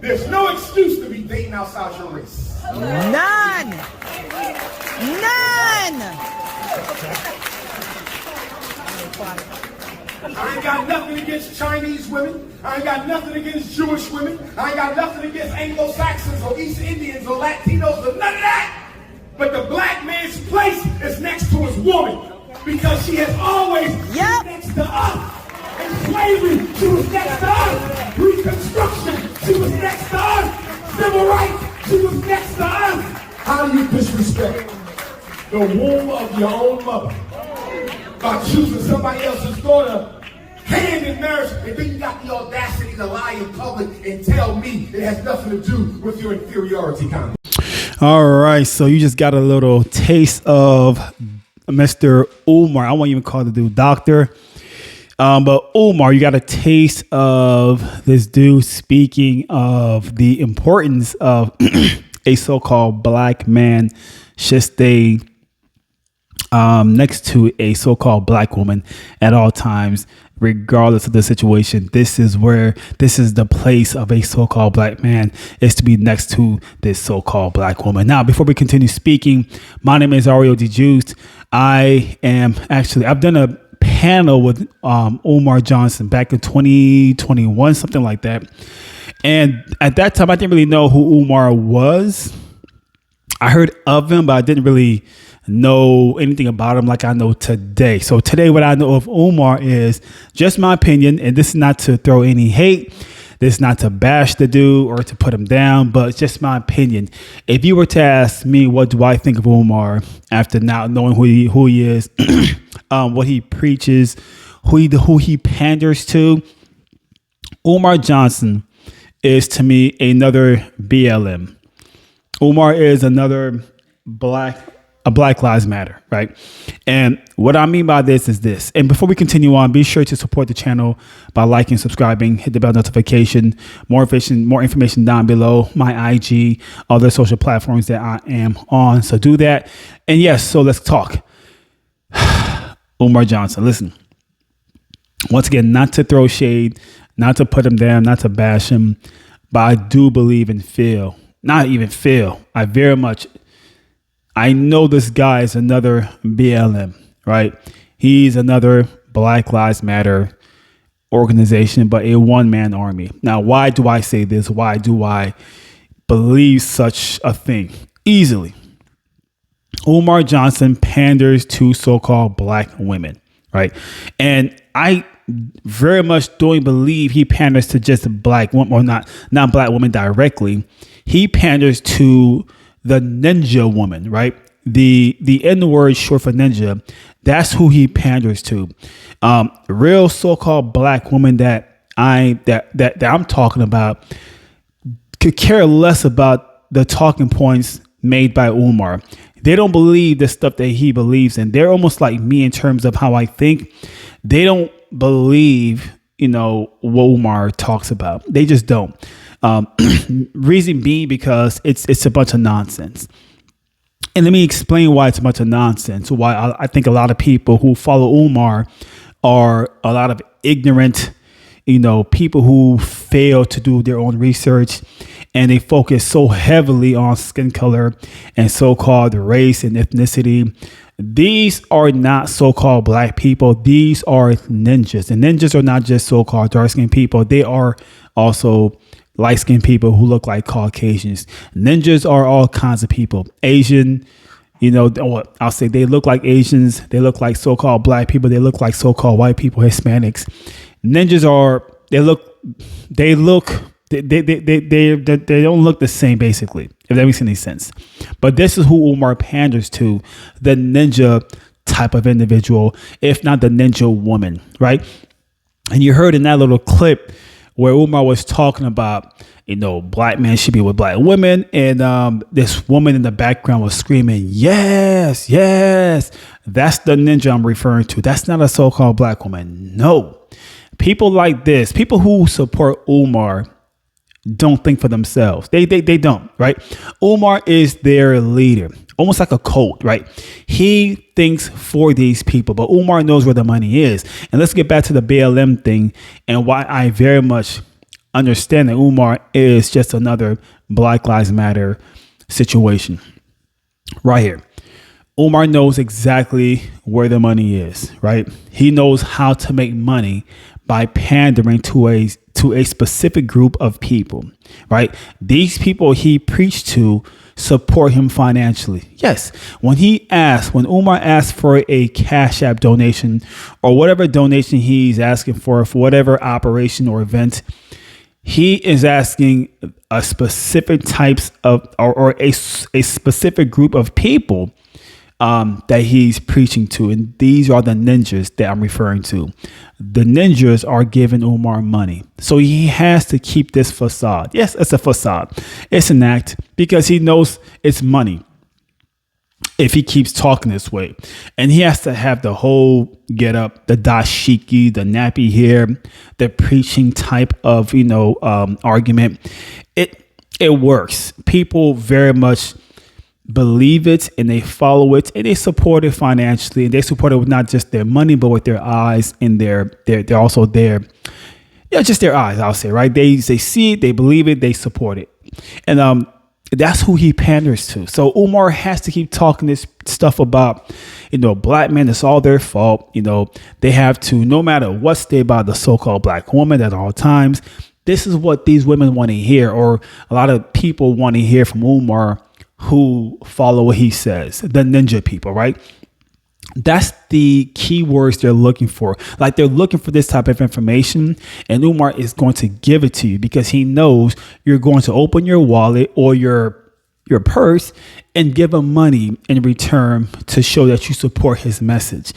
There's no excuse to be dating outside your race. None. None. I ain't got nothing against Chinese women. I ain't got nothing against Jewish women. I ain't got nothing against Anglo-Saxons or East Indians or Latinos or none of that. But the black man's place is next to his woman because she has always been next to us. In slavery, she was next to us. Reconstruction, she was next to us. Civil rights, she was next to us. How do you disrespect the womb of your own mother by choosing somebody else's daughter hand in marriage, and then you got the audacity to lie in public and tell me it has nothing to do with your inferiority complex? All right, so you just got a little taste of Mr. Umar. I won't even call the dude doctor. But Umar, you got a taste of this dude speaking of the importance of a so-called black man should stay next to a so-called black woman at all times, regardless of the situation. This is the place of a so-called black man, is to be next to this so-called black woman. Now, before we continue speaking, my name is Ario DeJuiced. I've done a panel with Umar Johnson back in 2021, something like that. And at that time, I didn't really know who Umar was. I heard of him, but I didn't really know anything about him like I know today. So today, what I know of Umar is just my opinion, and this is not to throw any hate. This is not to bash the dude or to put him down, but it's just my opinion. If you were to ask me, what do I think of Umar after not knowing who he is, what he preaches, who he panders to, Umar Johnson is to me another BLM. Umar is another Black Lives Matter, right? And what I mean by this is this. And before we continue on, be sure to support the channel by liking, subscribing, hit the bell notification. More information down below. My IG, other social platforms that I am on. So do that. And yes, so let's talk. Umar Johnson, listen. Once again, not to throw shade, not to put him down, not to bash him, but I do believe and feel, not even feel, I know this guy is another BLM, right? He's another Black Lives Matter organization, but a one-man army. Now, why do I say this? Why do I believe such a thing? Easily. Umar Johnson panders to so-called black women, right? And I very much don't believe he panders to just black women, or not black women directly. He panders to the ninja woman, right? The N word short for ninja. That's who he panders to. Real so-called black woman that I'm talking about could care less about the talking points made by Umar. They don't believe the stuff that he believes in. They're almost like me in terms of how I think. They don't believe, what Umar talks about. They just don't. Reason being because it's a bunch of nonsense. And let me explain why it's a bunch of nonsense. Why I think a lot of people who follow Umar are a lot of ignorant, people who fail to do their own research, and they focus so heavily on skin color and so-called race and ethnicity. These are not so-called black people. These are ninjas. And ninjas are not just so-called dark-skinned people. They are also light-skinned people who look like Caucasians. Ninjas are all kinds of people. Asian, I'll say they look like Asians. They look like so-called black people. They look like so-called white people, Hispanics. Ninjas they don't look the same, basically, if that makes any sense. But this is who Umar panders to, the ninja type of individual, if not the ninja woman, right? And you heard in that little clip where Umar was talking about, black men should be with black women. And this woman in the background was screaming, yes, yes. That's the ninja I'm referring to. That's not a so-called black woman. No. People like this, people who support Umar, don't think for themselves. They don't, right? Umar is their leader, almost like a cult, right? He thinks for these people, but Umar knows where the money is. And let's get back to the BLM thing and why I very much understand that Umar is just another Black Lives Matter situation. Right here. Umar knows exactly where the money is, right? He knows how to make money by pandering to a specific group of people, right? These people he preached to support him financially. Yes, when Umar asked for a Cash App donation or whatever donation he's asking for whatever operation or event, he is asking a specific types of or a specific group of people that he's preaching to. And these are the ninjas that I'm referring to. The ninjas are giving Umar money. So he has to keep this facade. Yes, it's a facade. It's an act because he knows it's money if he keeps talking this way. And he has to have the whole get up, the dashiki, the nappy hair, the preaching type of, argument. It works. People very much believe it and they follow it and they support it financially, and they support it with not just their money but with their eyes and they're also just their eyes, I'll say, right? They see it, they believe it, they support it, and that's who he panders to. So Umar has to keep talking this stuff about black men, it's all their fault. They have to, no matter what state by the so-called black woman at all times. This is what these women want to hear, or a lot of people want to hear from Umar who follow what he says, the ninja people, right? That's the key words they're looking for. Like, they're looking for this type of information, and Umar is going to give it to you because he knows you're going to open your wallet or your purse and give him money in return to show that you support his message.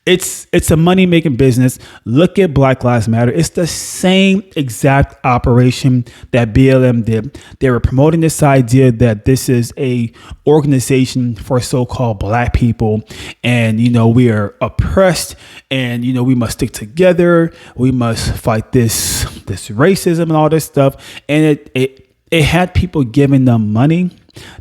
It's a money-making business. Look at Black Lives Matter. It's the same exact operation that BLM did. They were promoting this idea that this is a organization for so-called black people, and we are oppressed, and we must stick together. We must fight this racism and all this stuff. And it had people giving them money.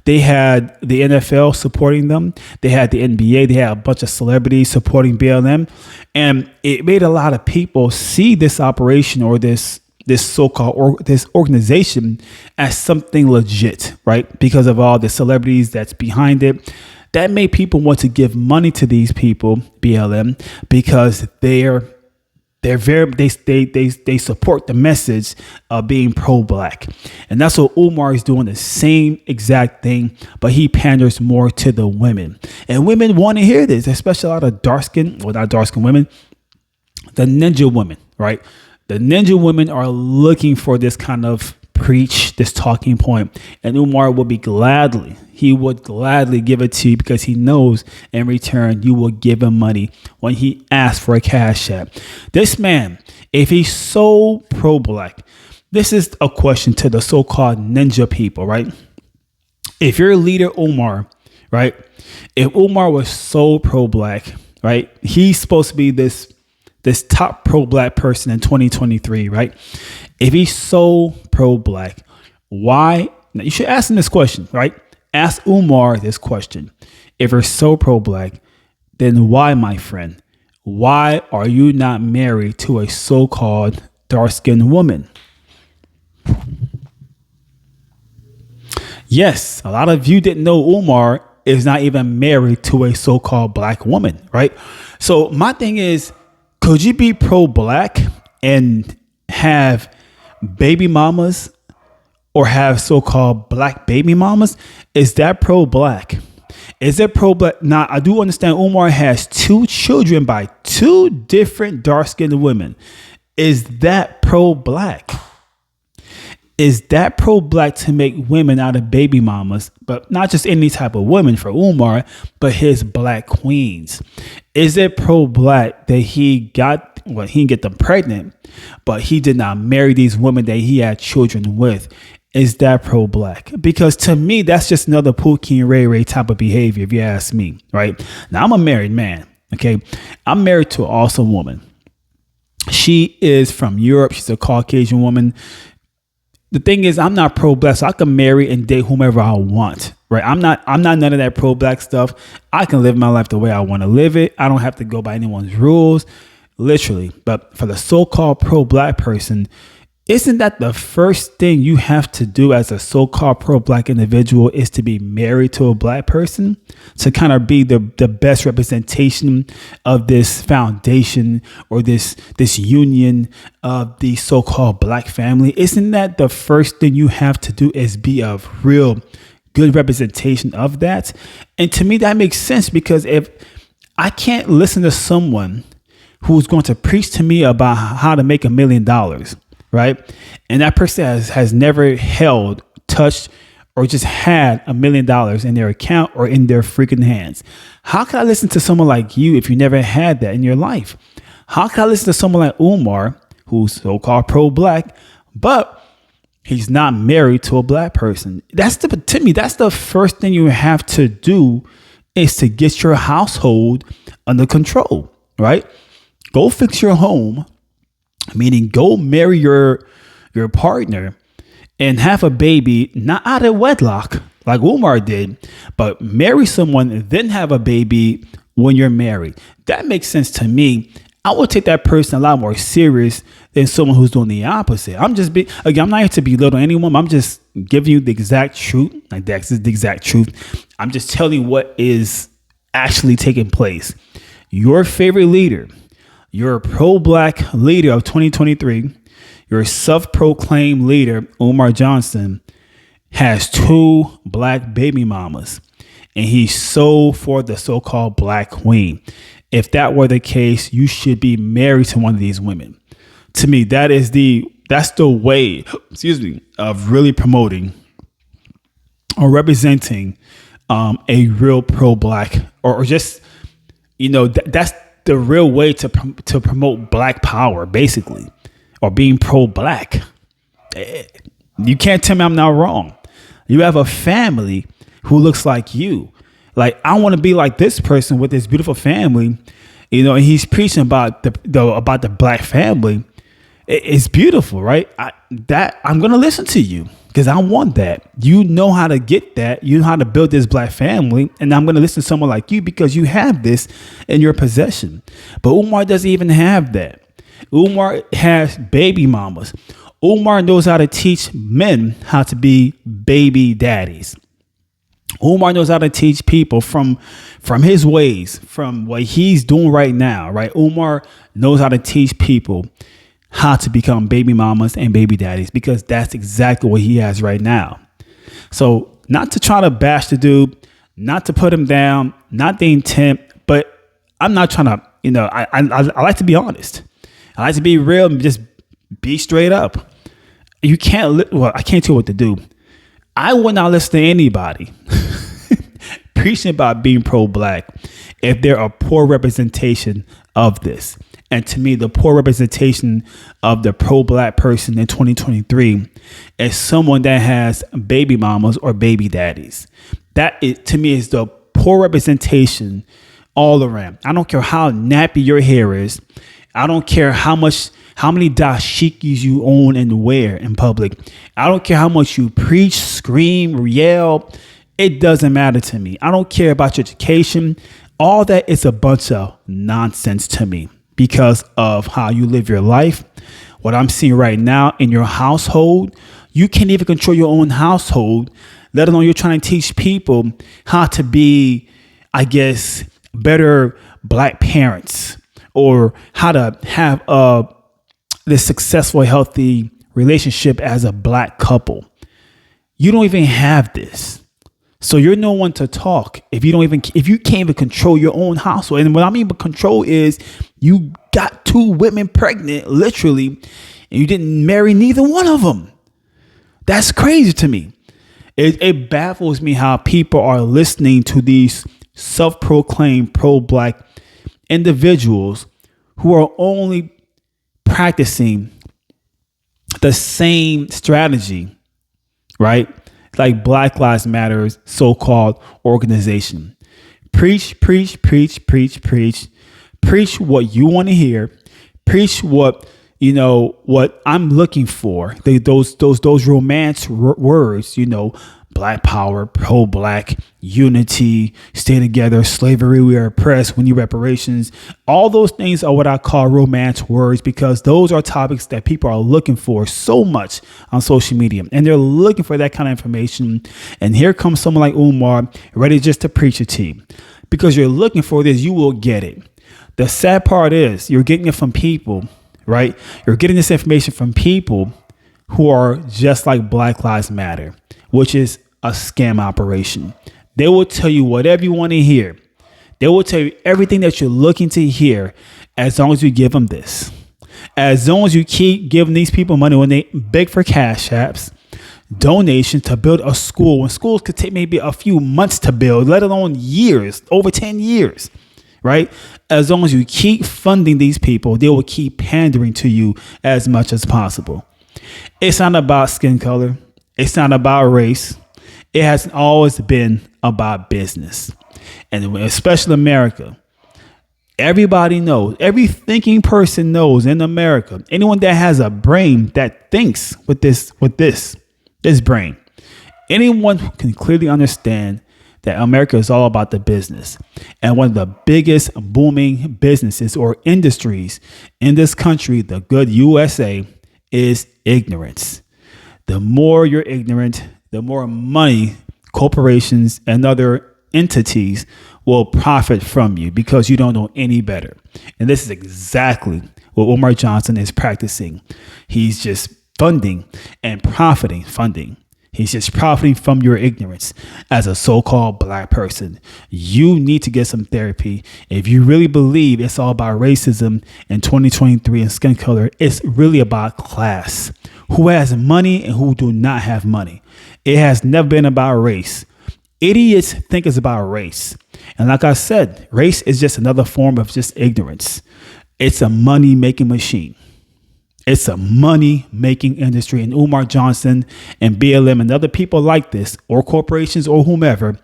They had the NFL supporting them. They had the NBA. They had a bunch of celebrities supporting BLM. And it made a lot of people see this operation or this so-called this organization as something legit, right? Because of all the celebrities that's behind it. That made people want to give money to these people, BLM, because they support the message of being pro-black. And that's what Umar is doing, the same exact thing, but he panders more to the women. And women want to hear this, especially a lot of not dark-skinned women, the ninja women, right? The ninja women are looking for this kind of preach, this talking point, and Umar would gladly give it to you because he knows in return you will give him money when he asks for a Cash App. This man, if he's so pro-black, this is a question to the so-called ninja people, right? If your leader Umar, right? If Umar was so pro-black, right? He's supposed to be this top pro-black person in 2023, right? If he's so pro-black, why? Now you should ask him this question, right? Ask Umar this question. If you're so pro-black, then why, my friend? Why are you not married to a so-called dark-skinned woman? Yes, a lot of you didn't know Umar is not even married to a so-called black woman, right? So my thing is, could you be pro-black and have baby mamas or have so-called black baby mamas? Is that pro-black? Is it pro-black? Now, I do understand Umar has 2 children by 2 different dark-skinned women. Is that pro-black? Is that pro-black to make women out of baby mamas, but not just any type of women for Umar, but his black queens? Is it pro-black that he didn't get them pregnant, but he did not marry these women that he had children with? Is that pro-black? Because to me, that's just another Pookie and Ray Ray type of behavior, if you ask me, right? Now, I'm a married man, okay? I'm married to an awesome woman. She is from Europe. She's a Caucasian woman. The thing is, I'm not pro-black, so I can marry and date whomever I want, right? I'm not none of that pro-black stuff. I can live my life the way I want to live it. I don't have to go by anyone's rules, literally. But for the so-called pro-black person, isn't that the first thing you have to do as a so-called pro-black individual is to be married to a black person to kind of be the best representation of this foundation or this union of the so-called black family? Isn't that the first thing you have to do is be a real good representation of that? And to me, that makes sense, because if I can't listen to someone who's going to preach to me about how to make $1 million, right? And that person has never held, touched, or just had $1 million in their account or in their freaking hands. How can I listen to someone like you if you never had that in your life? How can I listen to someone like Umar, who's so-called pro-black, but he's not married to a black person? To me, that's the first thing you have to do, is to get your household under control, right? Go fix your home, meaning go marry your partner and have a baby, not out of wedlock like Umar did, but marry someone and then have a baby when you're married. That makes sense to me. I would take that person a lot more serious than someone who's doing the opposite. I'm not here to belittle anyone. I'm just giving you the exact truth. Like, that's the exact truth. I'm just telling you what is actually taking place. Your favorite leader, your pro-black leader of 2023, your self-proclaimed leader, Umar Johnson, has 2 black baby mamas, and he's so for the so-called black queen. If that were the case, you should be married to one of these women. To me, that's the way, of really promoting or representing a real pro-black, or just, that's the real way to promote black power, basically, or being pro-black. You can't tell me I'm not wrong. You have a family who looks like you. Like, I want to be like this person with this beautiful family, and he's preaching about the black family. It's beautiful, right? I'm going to listen to you, because I want that. You know how to get that. You know how to build this black family. And I'm going to listen to someone like you because you have this in your possession. But Umar doesn't even have that. Umar has baby mamas. Umar knows how to teach men how to be baby daddies. Umar knows how to teach people from his ways, from what he's doing right now, right? Umar knows how to teach people how to become baby mamas and baby daddies, because that's exactly what he has right now. So, not to try to bash the dude, not to put him down, not the intent, but I'm not trying to, I like to be honest. I like to be real and just be straight up. I can't tell you what to do. I would not listen to anybody preaching about being pro-black if they're a poor representation of this. And to me, the poor representation of the pro-black person in 2023 is someone that has baby mamas or baby daddies. To me, is the poor representation all around. I don't care how nappy your hair is. I don't care how many dashikis you own and wear in public. I don't care how much you preach, scream, yell. It doesn't matter to me. I don't care about your education. All that is a bunch of nonsense to me, because of how you live your life. What I'm seeing right now in your household, you can't even control your own household, let alone you're trying to teach people how to be, I guess, better black parents, or how to have this successful, healthy relationship as a black couple. You don't even have this. So you're no one to talk if you can't even control your own household. And what I mean by control is you got 2 women pregnant, literally, and you didn't marry neither one of them. That's crazy to me. It baffles me how people are listening to these self-proclaimed pro-black individuals who are only practicing the same strategy, right? Like Black Lives Matter's so-called organization. Preach, preach, preach, preach, preach. Preach what you want to hear. Preach what what I'm looking for. Those romance words, black power, pro-black, unity, stay together, slavery, we are oppressed, we need reparations. All those things are what I call romance words, because those are topics that people are looking for so much on social media, and they're looking for that kind of information. And here comes someone like Umar, ready just to preach it to you. Because you're looking for this, you will get it. The sad part is you're getting it from people, right? You're getting this information from people who are just like Black Lives Matter, which is a scam operation. They will tell you whatever you want to hear. They will tell you everything that you're looking to hear, as long as you give them this. As long as you keep giving these people money when they beg for cash apps, donations to build a school, when schools could take maybe a few months to build, let alone years, over 10 years, right? As long as you keep funding these people, they will keep pandering to you as much as possible. It's not about skin color. It's not about race. It has always been about business. And especially America, everybody knows, every thinking person knows in America, anyone that has a brain that thinks with this brain, anyone who can clearly understand that America is all about the business. And one of the biggest booming businesses or industries in this country, the good USA, is ignorance. The more you're ignorant, the more money corporations and other entities will profit from you, because you don't know any better. And this is exactly what Umar Johnson is practicing. He's just funding and funding. He's just profiting from your ignorance as a so-called black person. You need to get some therapy. If you really believe it's all about racism in 2023 and skin color, it's really about class. Who has money and who do not have money. It has never been about race. Idiots think it's about race. And like I said, race is just another form of just ignorance. It's a money-making machine. It's a money-making industry, and Umar Johnson and BLM and other people like this, or corporations or whomever,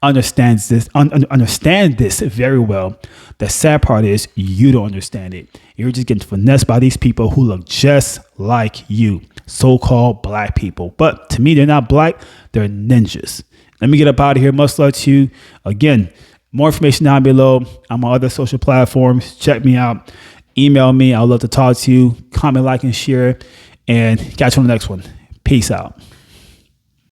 understand this very well. The sad part is you don't understand it. You're just getting finessed by these people who look just like you, so-called black people. But to me, they're not black. They're ninjas. Let me get up out of here. Much love to you. Again, more information down below. I'm on other social platforms. Check me out. Email me. I'd love to talk to you. Comment, like, and share. And catch you on the next one. Peace out.